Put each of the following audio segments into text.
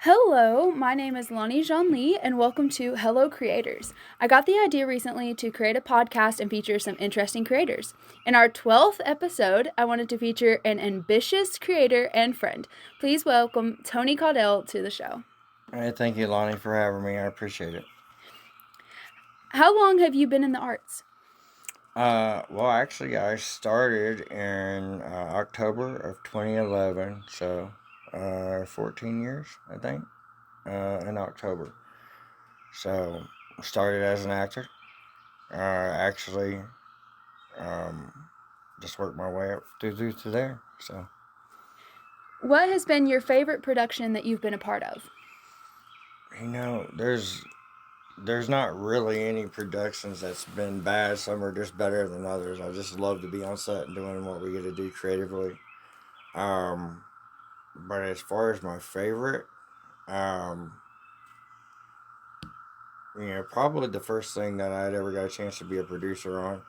Hello, my name is Lonijonli, and welcome to Hello Creators. I got the idea recently to create a podcast and feature some interesting creators. In our 12th episode, I wanted to feature an ambitious creator and friend. Please welcome Tony Caudill to the show. Hey, thank you, Lonnie, for having me. I appreciate it. How long have you been in the arts? Well, actually, I started in October of 2011, so 14 years, I think, in October. So, started as an actor. Actually, um, just worked my way up through to there. So, What has been your favorite production that you've been a part of? there's not really any productions that's been bad. Some are just better than others. I just love to be on set and doing what we get to do creatively. Um, but as far as my favorite, um, probably the first thing that I'd ever got a chance to be a producer on,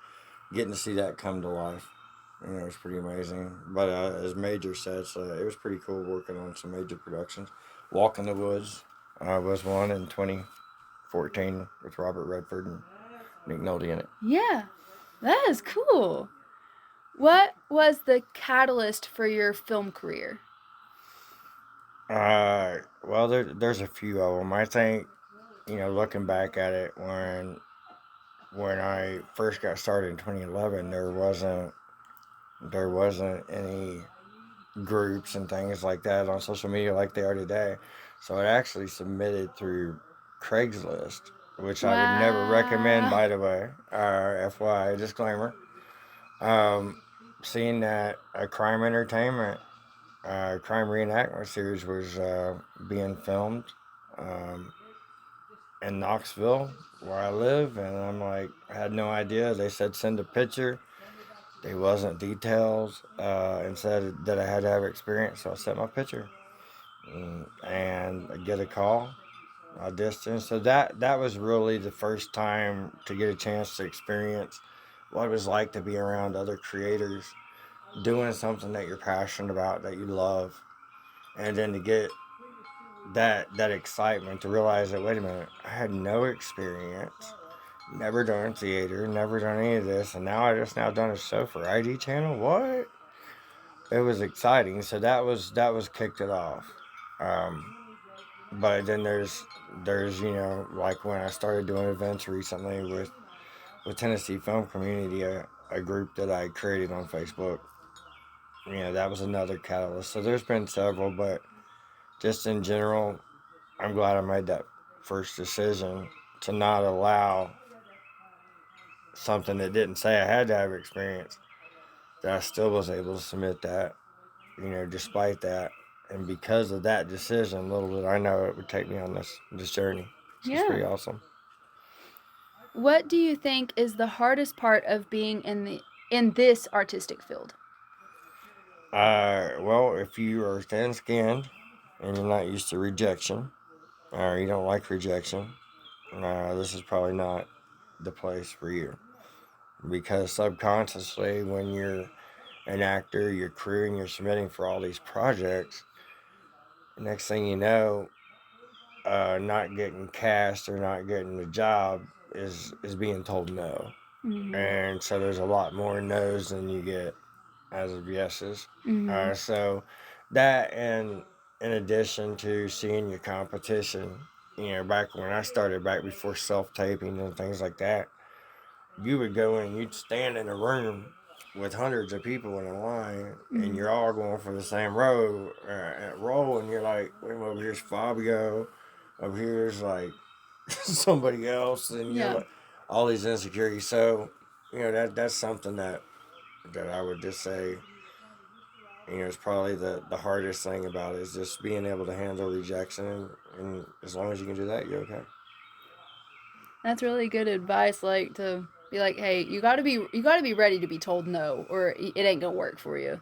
getting to see that come to life, it was pretty amazing. But as Major says, it was pretty cool working on some major productions. Walk in the Woods was one in 2014 with Robert Redford and Nick Nolte in it. Yeah, that is cool. What was the catalyst for your film career? Well, there's a few of them. I think, looking back at it, when I first got started in 2011, there wasn't any groups and things like that on social media like they are today. So I actually submitted through Craigslist, which I would never recommend, Wow. by the way. FYI, disclaimer. Um, Seeing that a crime reenactment series was being filmed um, in Knoxville, where I live, and I'm like, I had no idea. They said send a picture. They wasn't details, and said that I had to have experience, so I sent my picture, and I get a call, audition. So that was really the first time to get a chance to experience what it was like to be around other creators doing something that you're passionate about, that you love, and then to get that excitement to realize that, wait a minute, I had no experience, never done theater, never done any of this, and now I just now done a show for ID Channel. What? It was exciting. So that was kicked it off. Um, but then there's like when I started doing events recently with Tennessee Film Community, a group that I created on Facebook. That was another catalyst. So there's been several, but just in general, I'm glad I made that first decision to not allow something that didn't say I had to have experience, that I still was able to submit that, despite that. And because of that decision, little did I know it would take me on this journey. So it's Yeah. pretty awesome. What do you think is the hardest part of being in this artistic field? Well, if you are thin skinned and you're not used to rejection, or you don't like rejection, this is probably not the place for you. Because subconsciously, when you're an actor, you're crewing, you're submitting for all these projects, next thing you know, not getting cast or not getting the job is being told no. Mm-hmm. And so there's a lot more no's than you get as of yeses. Mm-hmm. So that, and in addition to seeing your competition, back when I started, back before self taping and things like that, you would go in, you'd stand in a room with hundreds of people in a line, and Mm-hmm. you're all going for the same role, and you're like, wait, over here's Fabio, over here's like somebody else, and you're Yeah. like all these insecurities. So, that's something that I would just say, it's probably the hardest thing about it, is just being able to handle rejection, and as long as you can do that, you're okay. That's really good advice, like to be like, hey, you gotta be ready to be told no, or it ain't gonna work for you.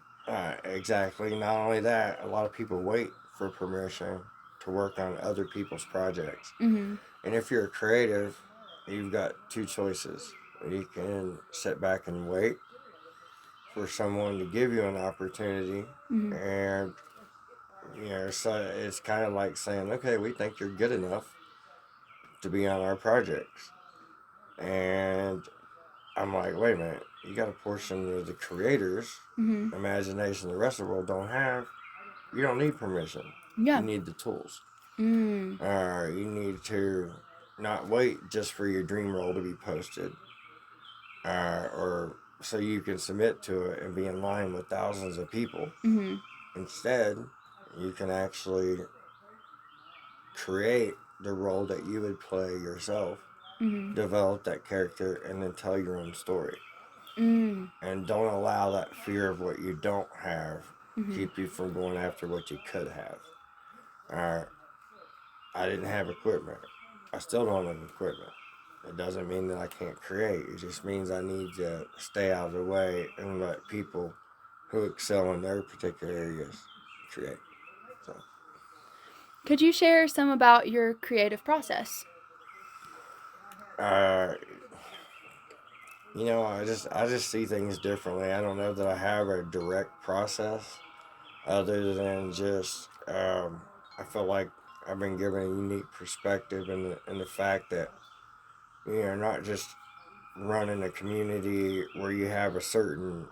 Exactly. Not only that, a lot of people wait for permission to work on other people's projects. Mm-hmm. And if you're a creative, you've got two choices. You can sit back and wait for someone to give you an opportunity, Mm-hmm. and So it's kind of like saying, okay, we think you're good enough to be on our projects. And I'm like, wait a minute, you got a portion of the creators' Mm-hmm. imagination the rest of the world don't have. You don't need permission. You Yeah. need the tools. Mm. You need to not wait just for your dream role to be posted, or so you can submit to it and be in line with thousands of people. Mm-hmm. Instead, you can actually create the role that you would play yourself, Mm-hmm. develop that character, and then tell your own story. Mm. And don't allow that fear of what you don't have Mm-hmm. keep you from going after what you could have. Uh, I didn't have equipment. I still don't have equipment. It doesn't mean that I can't create. It just means I need to stay out of the way and let people who excel in their particular areas create. So, Could you share some about your creative process? uh, I just see things differently. I don't know that I have a direct process other than just I feel like I've been given a unique perspective in the fact that not just running a community where you have a certain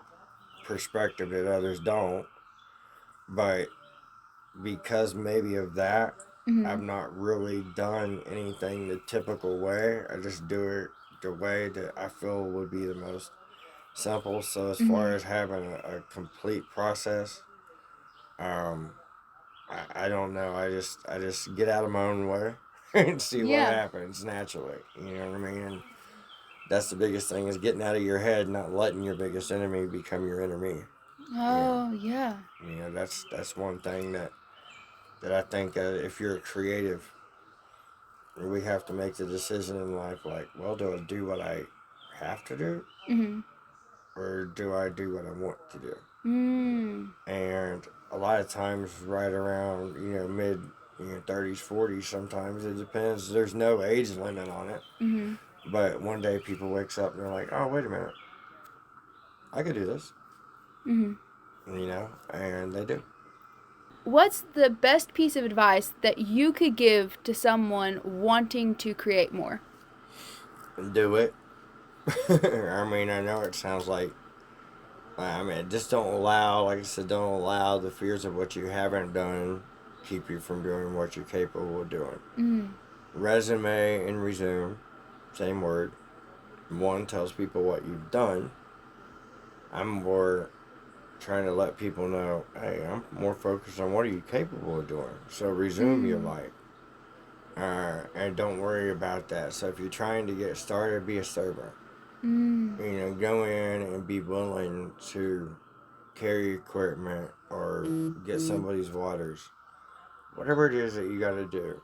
perspective that others don't, but because maybe of that, Mm-hmm. I've not really done anything the typical way. I just do it the way that I feel would be the most simple. So as Mm-hmm. far as having a complete process, um, I don't know. I just get out of my own way and see what Yeah. happens naturally. You know what I mean? And that's the biggest thing is getting out of your head, not letting your biggest enemy become your enemy. You know, Oh, yeah. that's one thing that I think if you're a creative, we have to make the decision in life like, well, do I do what I have to do, Mm-hmm. or do I do what I want to do? Mm. And a lot of times, right around mid 30s, 40s, sometimes it depends. There's no age limit on it, Mm-hmm. but one day people wakes up and they're like, oh, wait a minute, I could do this, Mm-hmm. and they do. What's the best piece of advice that you could give to someone wanting to create more? Do it. I mean, I know it sounds like, just don't allow, like I said, don't allow the fears of what you haven't done keep you from doing what you're capable of doing. Mm. Resume and resume, same word. One tells people what you've done. I'm more trying to let people know, hey, I'm more focused on what are you capable of doing. So resume your Mm. life. And don't worry about that. So if you're trying to get started, be a servant. Mm. Go in and be willing to carry equipment or get somebody's waters. Whatever it is that you got to do,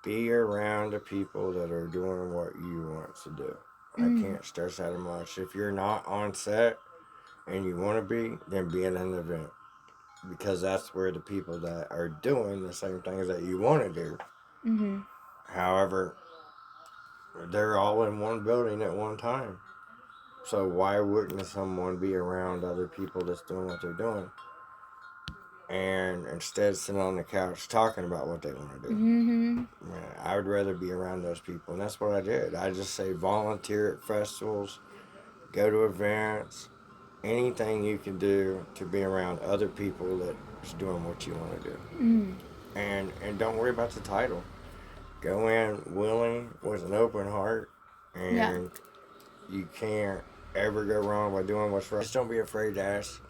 be around the people that are doing what you want to do. I Mm. can't stress that much. If you're not on set and you want to be, then be at an event because that's where the people that are doing the same things that you want to do. Mm-hmm. However, they're all in one building at one time. So why wouldn't someone be around other people that's doing what they're doing? And instead sitting on the couch talking about what they want to do. Mm-hmm. I would rather be around those people, and that's what I did. I just say volunteer at festivals, go to events, anything you can do to be around other people that's doing what you want to do. Mm. And don't worry about the title. Go in willing with an open heart, Yeah. and you can't ever go wrong by doing what's right. Just don't be afraid to ask,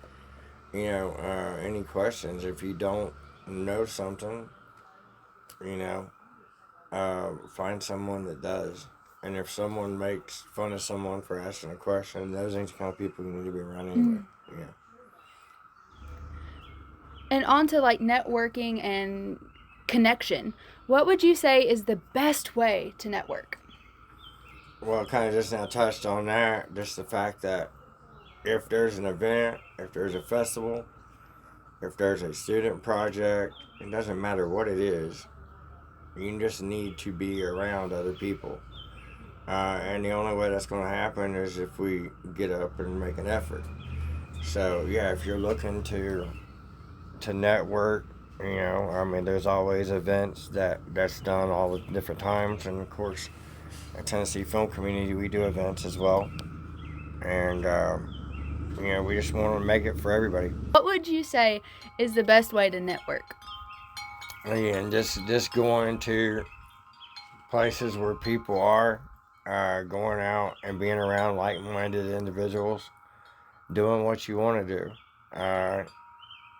any questions. If you don't know something, you know, find someone that does. And if someone makes fun of someone for asking a question, those ain't the kind of people you need to be around anyway. Mm. Yeah. And on to like networking and connection. What would you say is the best way to network? Well, kind of just now touched on that. Just the fact that if there's an event, if there's a festival, if there's a student project, it doesn't matter what it is. You just need to be around other people. And the only way that's going to happen is if we get up and make an effort. So yeah, if you're looking to network, You know, I mean, there's always events that's done all the different times, and of course, at Tennessee Film Community, we do events as well, and you know, we just want to make it for everybody. What would you say is the best way to network? Again, just going to places where people are, going out and being around like-minded individuals, doing what you want to do.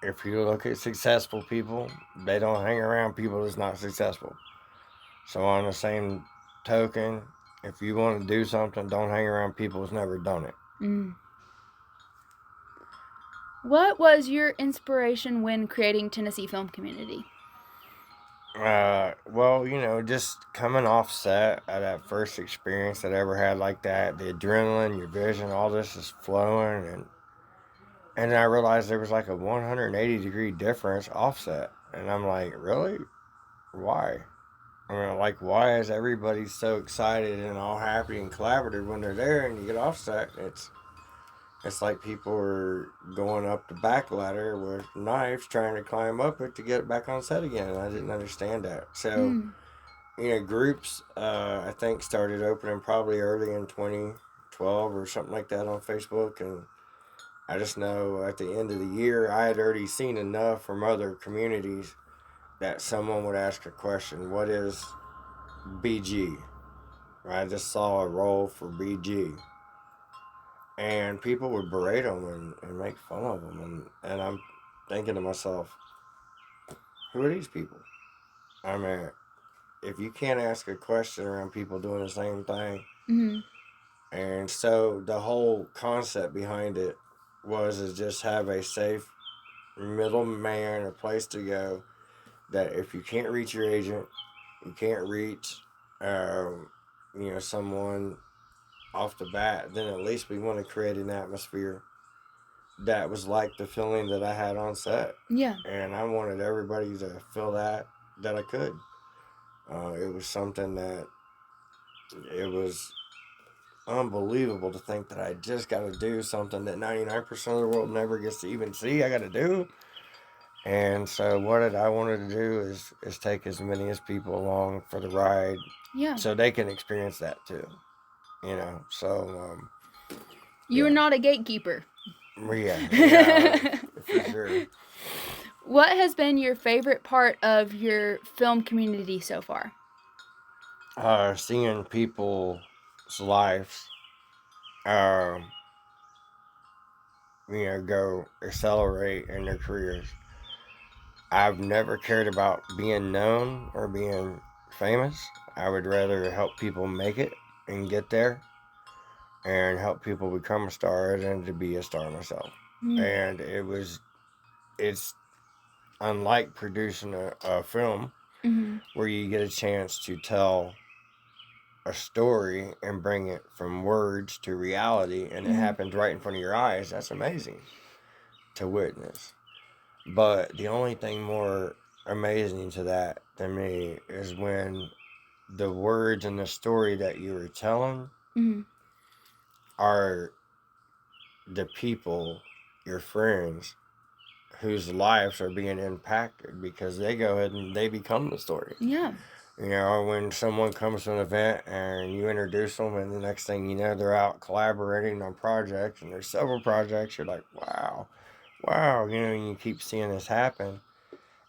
If you look at successful people, they don't hang around people that's not successful. So on the same token, if you want to do something, don't hang around people who's never done it. Mm. What was your inspiration when creating Tennessee Film Community? Well, you know, just coming off set at that first experience that I ever had like that, the adrenaline, your vision, all this is flowing, and I realized there was like a 180-degree difference offset, and I'm like, really? Why? I mean, like, why is everybody so excited and all happy and collaborative when they're there, and you get offset? It's like people are going up the back ladder with knives trying to climb up it to get back on set again. And I didn't understand that. So, you know, groups, I think, started opening probably early in 2012 or something like that on Facebook. And I just know at the end of the year, I had already seen enough from other communities that someone would ask a question: what is BG? I just saw a role for BG. And people would berate them and make fun of them. And I'm thinking to myself, who are these people? I mean, if you can't ask a question around people doing the same thing, Mm-hmm. and so the whole concept behind it was is just have a safe middleman, a place to go that if you can't reach your agent, you can't reach, you know, someone off the bat, then at least we want to create an atmosphere that was like the feeling that I had on set. Yeah. And I wanted everybody to feel that I could. It was something that it was unbelievable to think that I just got to do something that 99% of the world never gets to even see. I got to do. And so what I wanted to do is take as many as people along for the ride, Yeah. so they can experience that too. You know, so You're not a gatekeeper. yeah, for sure. What has been your favorite part of your film community so far? Seeing people's lives, um, you know, go accelerate in their careers. I've never cared about being known or being famous. I would rather help people make it and get there and help people become a star than to be a star myself. And it's unlike producing a film where you get a chance to tell a story and bring it from words to reality, and it happens right in front of your eyes. That's amazing to witness. But the only thing more amazing to that than me is when the words and the story that you were telling are the people, your friends, whose lives are being impacted because they go ahead and they become the story. Yeah. You know, when someone comes to an event and you introduce them, and the next thing you know, they're out collaborating on projects, and there's several projects, you're like, wow, you know, and you keep seeing this happen.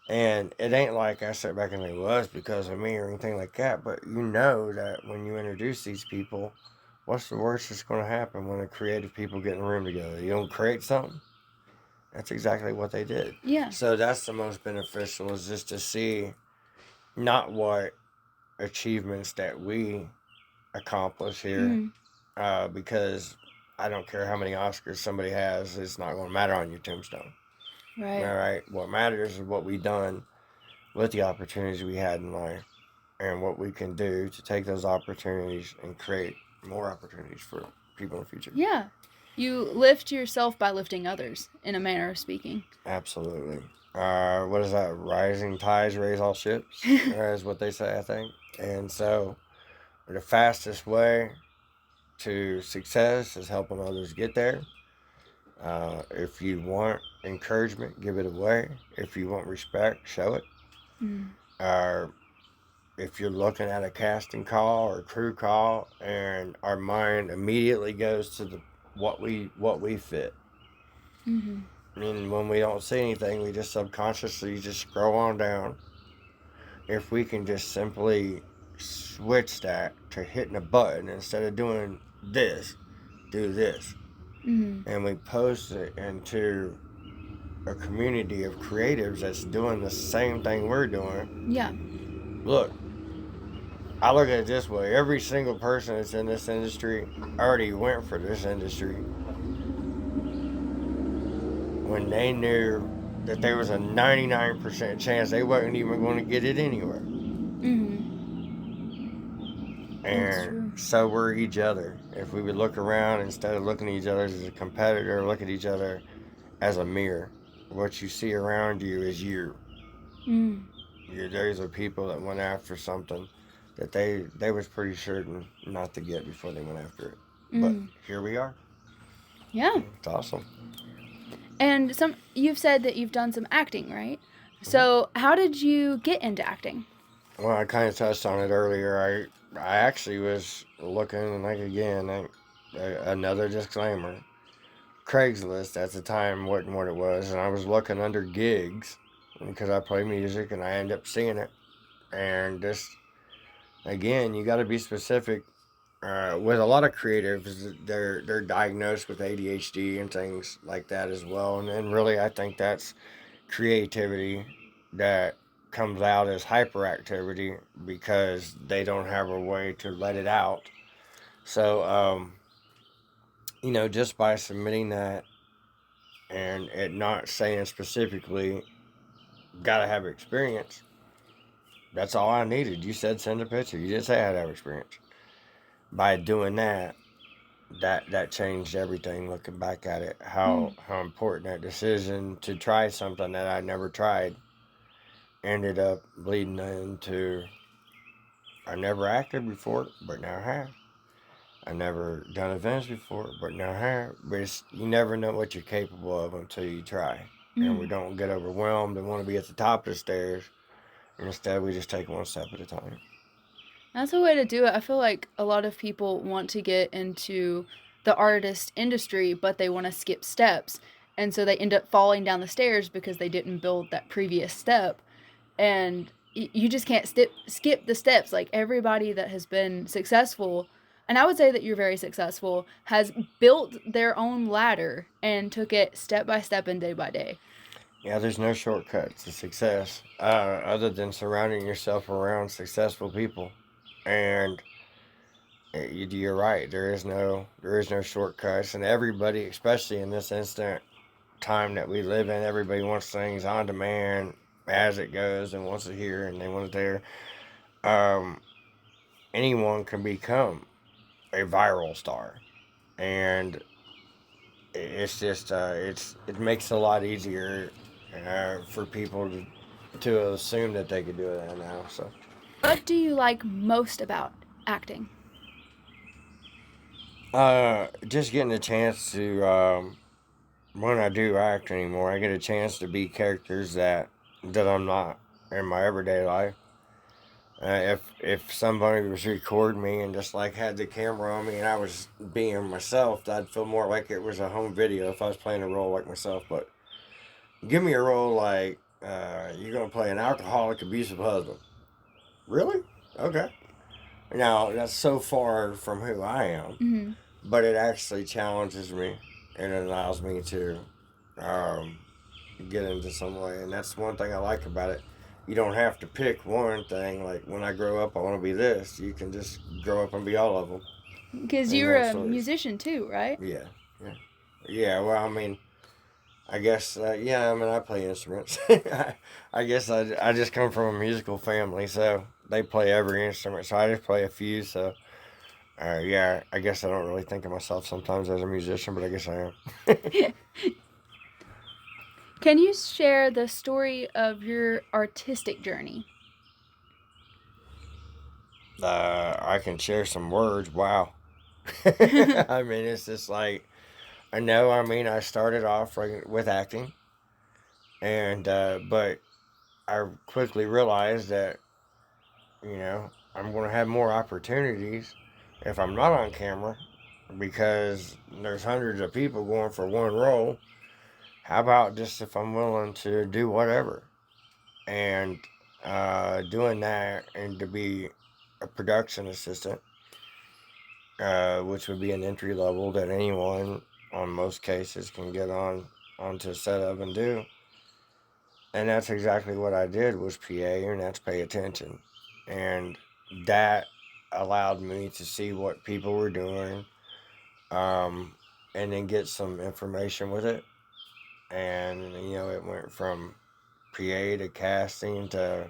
And it ain't like I sit back and think, well, it's because of me or anything like that, but you know that when you introduce these people, what's the worst that's going to happen when the creative people get in a room together? You don't create something? That's exactly what they did. Yeah. So that's the most beneficial, is just to see not what achievements that we accomplish here, because I don't care how many Oscars somebody has, it's not going to matter on your tombstone. Right. All right. What matters is what we've done with the opportunities we had in life, and what we can do to take those opportunities and create more opportunities for people in the future. Yeah. You lift yourself by lifting others, in a manner of speaking. Absolutely. What is that? Rising tides raise all ships, is what they say, I think. And so, the fastest way to success is helping others get there. If you want encouragement, give it away. If you want respect, show it. Mm. Uh, if you're looking at a casting call or crew call, and our mind immediately goes to the what we fit. Mm-hmm. I mean, when we don't see anything, we just subconsciously just scroll on down. If we can just simply switch that to hitting a button instead of doing this, do this, Mm-hmm. and we post it into a community of creatives that's doing the same thing we're doing. Yeah. Look, I look at it this way: every single person that's in this industry already went for this industry when they knew that there was a 99% chance they wasn't even going to get it anywhere. Mm-hmm. That's And true. so we're each other. If we would look around instead of looking at each other as a competitor, look at each other as a mirror. What you see around you is you. Mm. These are people that went after something that they was pretty certain not to get before they went after it. But Mm. here we are. Yeah. It's awesome. And you've said that you've done some acting, right? Mm-hmm. So how did you get into acting? Well, I kind of touched on it earlier. I actually was looking, like, again, another disclaimer. Craigslist at the time wasn't what it was, and I was looking under gigs because I play music, and I end up seeing it. And just again, you got to be specific. With a lot of creatives, they're diagnosed with ADHD and things like that as well, and really, I think that's creativity that comes out as hyperactivity because they don't have a way to let it out. So, just by submitting that and it not saying specifically, gotta have experience, that's all I needed. You said send a picture. You didn't say I had to have experience. By doing that, that changed everything. Looking back at it, Mm. how important that decision to try something that I never tried ended up leading into I never acted before, but now I have. I never done events before, but now I have. But you never know what you're capable of until you try. And we Mm. don't get overwhelmed and want to be at the top of the stairs. And instead, we just take one step at a time. That's a way to do it. I feel like a lot of people want to get into the artist industry, but they want to skip steps. And so they end up falling down the stairs because they didn't build that previous step. And you just can't skip the steps. Like everybody that has been successful, and I would say that you're very successful, has built their own ladder and took it step by step and day by day. Yeah, there's no shortcut to success other than surrounding yourself around successful people. And you're right. There is no shortcuts, and everybody, especially in this instant time that we live in, everybody wants things on demand as it goes and wants it here and they want it there. Um, anyone can become a viral star, and it's just it makes it a lot easier for people to assume that they could do it now. So What do you like most about acting? just getting a chance to when I do act anymore, I get a chance to be characters that I'm not in my everyday life. If somebody was recording me and just like had the camera on me and I was being myself, I'd feel more like it was a home video if I was playing a role like myself. But give me a role like you're gonna play an alcoholic, abusive husband. Really? Okay. Now that's so far from who I am, Mm-hmm. but it actually challenges me and it allows me to um, get into some way, and that's one thing I like about it. You don't have to pick one thing. Like when I grow up, I want to be this. You can just grow up and be all of them Because and you're want a stories. musician too, right? Yeah, yeah, yeah. Well, I mean, I guess yeah. I mean, I play instruments. I guess I just come from a musical family, so they play every instrument. So I just play a few. So yeah, I guess I don't really think of myself sometimes as a musician, but I guess I am. Can you share the story of your artistic journey? I can share some words. Wow. I mean, it's just like I know. I mean, I started off with acting, and but I quickly realized that I'm going to have more opportunities if I'm not on camera because there's hundreds of people going for one role. How about just if I'm willing to do whatever and doing that and to be a production assistant, which would be an entry level that anyone on most cases can get onto a set of and do. And that's exactly what I did was PA, and that's pay attention. And that allowed me to see what people were doing, um, and then get some information with it. And it went from PA to casting to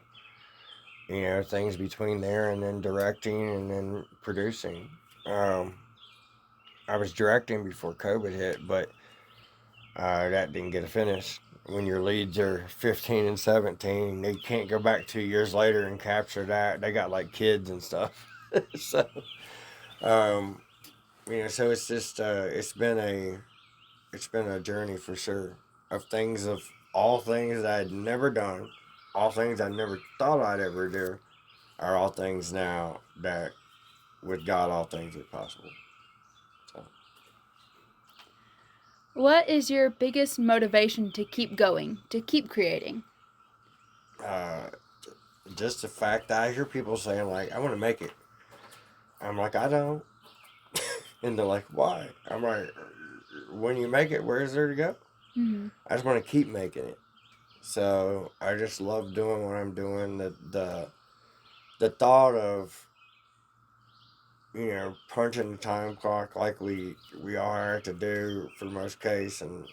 things between there, and then directing, and then producing. Um, I was directing before COVID hit, but that didn't get a finish. When your leads are 15 and 17, they can't go back 2 years later and capture that. They got like kids and stuff. So, um, so it's just it's been a journey for sure of things of all things that I'd never done, all things I never thought I'd ever do, are all things now that with God all things are possible. So, What is your biggest motivation to keep going, to keep creating? uh, just the fact that I hear people saying like, "I want to make it," I'm like, "I don't," and they're like, "Why?" I'm like, "When you make it, where's there to go?" Mm-hmm. I just want to keep making it. So I just love doing what I'm doing. The thought of punching the time clock like we are to do for the most case and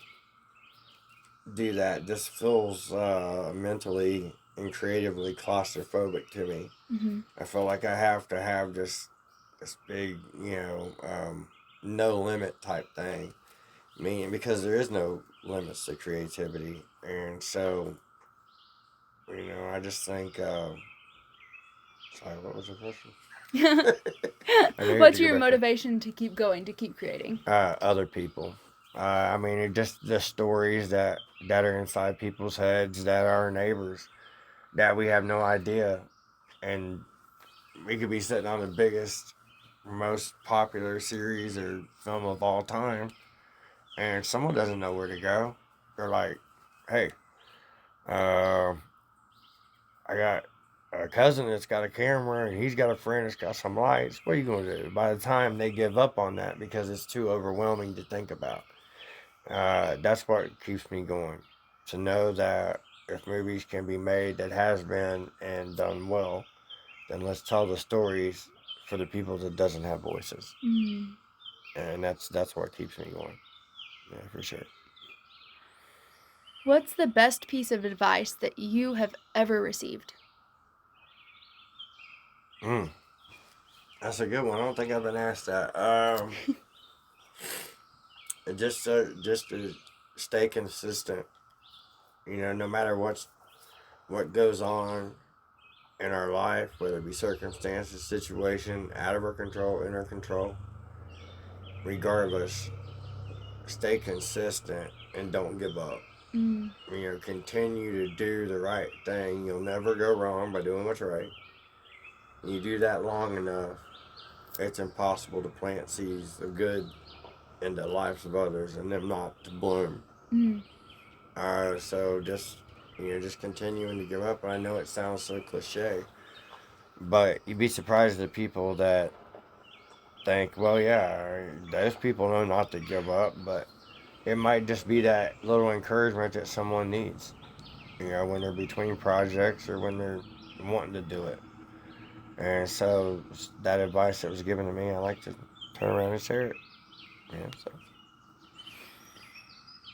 do that just feels mentally and creatively claustrophobic to me. Mm-hmm. I feel like I have to have this big no limit type thing. Meaning because there is no limits to creativity, and so I just think. Sorry, what was your question? I know you have What's to go your back there. motivation to keep going, to keep creating? Other people. I mean, it just the stories that are inside people's heads that are our neighbors that we have no idea, and we could be sitting on the biggest, most popular series or film of all time, and someone doesn't know where to go. They're like, "Hey, uh, I got a cousin that's got a camera, and he's got a friend that's got some lights. What are you going to do?" By the time they give up on that because it's too overwhelming to think about. That's what keeps me going. To know that if movies can be made that has been and done well, then let's tell the stories for the people that doesn't have voices. Mm. And that's what keeps me going. Yeah, for sure. What's the best piece of advice that you have ever received? Mm, that's a good one. I don't think I've been asked that. Just to stay consistent. No matter what goes on in our life, whether it be circumstances, situation, out of our control, in our control, regardless, stay consistent and don't give up. Mm. Continue to do the right thing. You'll never go wrong by doing what's right. You do that long enough, it's impossible to plant seeds of good into the lives of others and them not to bloom. Mm. So just continuing to give up. I know it sounds so cliche, but you'd be surprised at people that think, well, yeah, those people know not to give up, but it might just be that little encouragement that someone needs, when they're between projects or when they're wanting to do it. And so that advice that was given to me, I like to turn around and share it. So.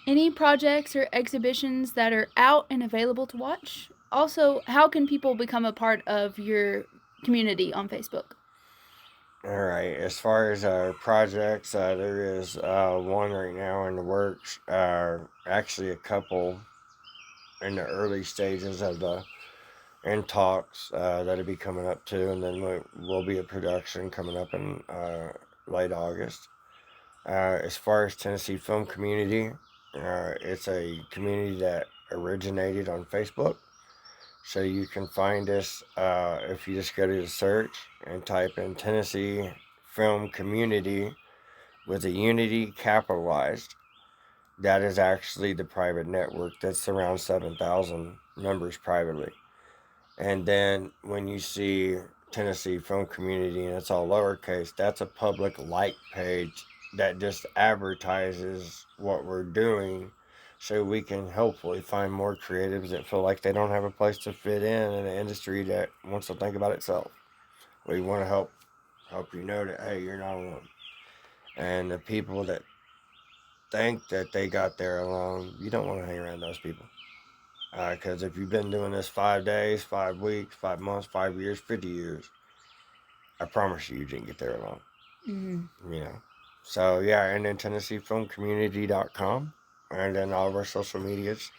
Any projects or exhibitions that are out and available to watch? Also, how can people become a part of your community on Facebook? All right. As far as projects, there is one right now in the works. Actually, a couple in the early stages of the and talks that'll be coming up too, and then will be a production coming up in late August. As far as Tennessee Film Community, it's a community that originated on Facebook. So you can find us if you just go to the search and type in Tennessee Film Community with a unity capitalized. That is actually the private network that's around 7,000 members privately. And then when you see Tennessee Film Community and it's all lowercase, that's a public like page that just advertises what we're doing so we can hopefully find more creatives that feel like they don't have a place to fit in an industry that wants to think about itself. We want to help you know that, hey, you're not alone. And the people that think that they got there alone, you don't want to hang around those people. Because if you've been doing this 5 days, 5 weeks, 5 months, 5 years, 50 years, I promise you, you didn't get there alone. Mm-hmm. You know. So, yeah, and then TennesseeFilmCommunity.com. And then all of our social medias,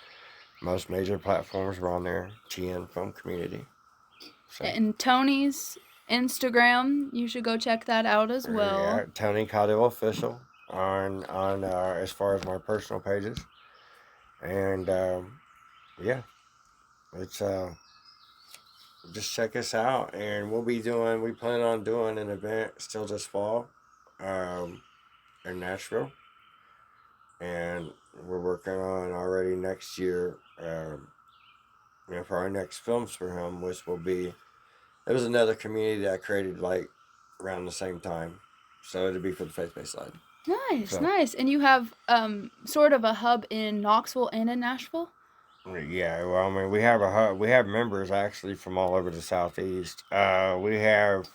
most major platforms are on there, TN Film Community. So, And Tony's Instagram, you should go check that out as well. yeah, Tony Caudill Official on as far as my personal pages. And, yeah, it's just check us out, and we plan on doing an event still this fall in Nashville, and we're working on already next year for our next films for him, which will be, it was another community that I created like around the same time, so it'll be for the faith-based side. Nice, So, nice. And you have sort of a hub in Knoxville and in Nashville? yeah, well, I mean, we have members actually from all over the southeast. We have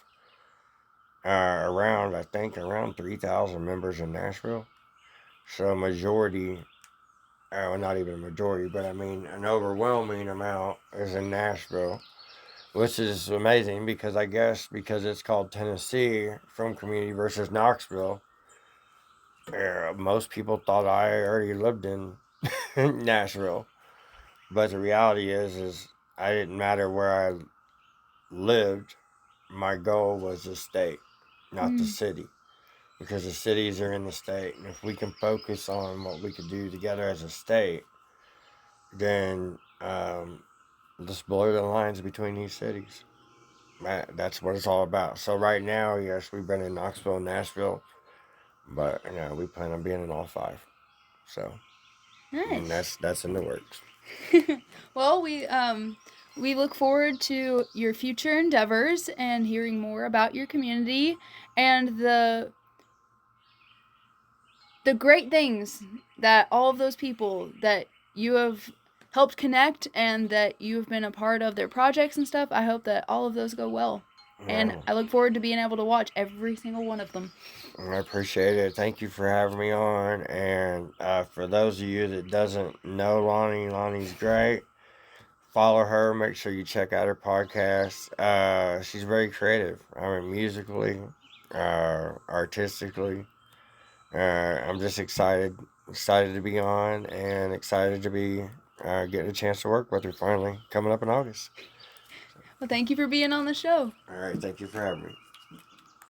around, I think, around 3,000 members in Nashville. So a majority, well, not even a majority, but I mean an overwhelming amount is in Nashville, which is amazing because I guess because it's called Tennessee Film Community versus Knoxville, most people thought I already lived in Nashville. But the reality is I didn't matter where I lived. My goal was the state, not the Mm. city. Because the cities are in the state, and if we can focus on what we could do together as a state, then just blur the lines between these cities. That's what it's all about. So right now, yes, we've been in Knoxville and Nashville, but we plan on being in all five. So Nice. that's in the works. Well, we look forward to your future endeavors and hearing more about your community and the great things that all of those people that you have helped connect and that you've been a part of their projects and stuff. I hope that all of those go well. And Well, I look forward to being able to watch every single one of them. I appreciate it. Thank you for having me on. And for those of you that doesn't know Lonnie's great. Follow her. Make sure you check out her podcast. She's very creative. I mean, musically, artistically. I'm just excited to be on, and excited to be getting a chance to work with her finally coming up in August. Well, thank you for being on the show. All right, thank you for having me.